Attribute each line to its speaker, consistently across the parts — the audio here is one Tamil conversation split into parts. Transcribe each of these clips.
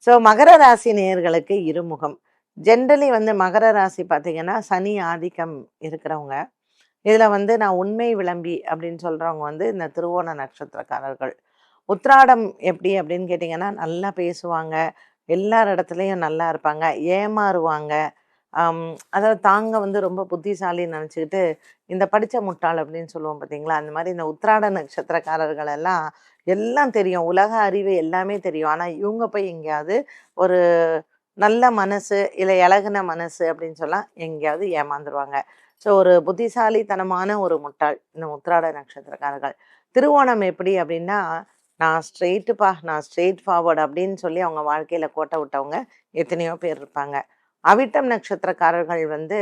Speaker 1: ஸோ மகர ராசி நேயர்களுக்கு இருமுகம். ஜென்ரலி வந்து மகர ராசி பார்த்தீங்கன்னா, சனி ஆதிக்கம் இருக்கிறவங்க. இதில வந்து நான் உண்மை விளம்பி அப்படின்னு சொல்றவங்க வந்து இந்த திருவோண நட்சத்திரக்காரர்கள். உத்திராடம் எப்படி அப்படின்னு கேட்டிங்கன்னா, நல்லா பேசுவாங்க. எல்லார் இடத்துலயும் நல்லா இருப்பாங்க. ஏமாறுவாங்க. அம் அதாவது தாங்க வந்து ரொம்ப புத்திசாலின்னு நெனச்சுக்கிட்டு, இந்த படிச்ச முட்டாள் அப்படின்னு சொல்லுவோம் பார்த்தீங்களா? அந்த மாரி இந்த உத்திராட நட்சத்திரக்காரர்கள் எல்லாம், எல்லாம் தெரியும். உலக அறிவு எல்லாமே தெரியும். ஆனா, இவங்க போய் எங்கேயாவது ஒரு நல்ல மனசு, இல்ல இளகுன மனசு அப்படின்னு சொல்லலாம், எங்கேயாவது ஏமாந்துருவாங்க. ஸோ, ஒரு புத்திசாலித்தனமான ஒரு முட்டாள், இந்த உத்திராட நட்சத்திரக்காரர்கள். திருவோணம் எப்படி அப்படின்னா, நான் ஸ்ட்ரெய்ட்டுப்பா, நான் ஸ்ட்ரெய்ட் ஃபார்வர்ட் அப்படின்னு சொல்லி அவங்க வாழ்க்கையில கோட்ட விட்டவங்க எத்தனையோ பேர் இருப்பாங்க. அவிட்டம் நட்சத்திரக்காரர்கள் வந்து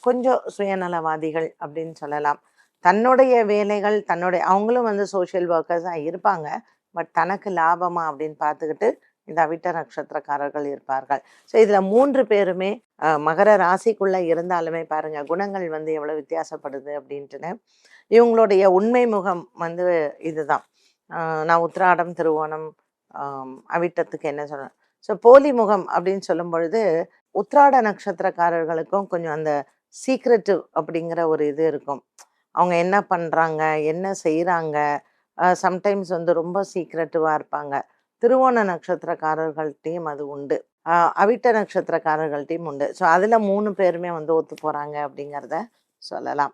Speaker 1: கொஞ்சம் சுயநலவாதிகள் அப்படின்னு சொல்லலாம். தன்னுடைய வேலைகள், தன்னுடைய அவங்களும் வந்து சோஷியல் ஒர்க்கர்ஸா இருப்பாங்க. பட் தனக்கு லாபமா அப்படின்னு பார்த்துக்கிட்டு, இந்த அவிட்ட நட்சத்திரக்காரர்கள் இருப்பார்கள். ஸோ இதில 3 பேருமே மகர ராசிக்குள்ள இருந்தாலுமே பாருங்க, குணங்கள் வந்து எவ்வளோ வித்தியாசப்படுது அப்படின்ட்டுன்னு. இவங்களுடைய உண்மை முகம் வந்து இதுதான். அ நான் உத்திராடம், திருவோணம், அவிட்டத்துக்கு என்ன சொன்னேன். ஸோ போலி முகம் அப்படின்னு சொல்லும்பொழுது, உத்திராட நட்சத்திரக்காரர்களுக்கும் கொஞ்சம் அந்த சீக்ரெட்டிவ் அப்படிங்கிற ஒரு இது இருக்கும். அவங்க என்ன பண்றாங்க? என்ன செய்றாங்க? சம்டைம்ஸ் வந்து ரொம்ப சீக்ரெட்டிவா இருப்பாங்க. திருவோண நட்சத்திரக்காரர்கள்ட்டயும் அது உண்டு. அ அவிட்ட நட்சத்திரக்காரர்கள்ட்டயும் உண்டு. ஸோ அதில 3 பேருமே வந்து ஒத்து போறாங்க அப்படிங்கிறத சொல்லலாம்.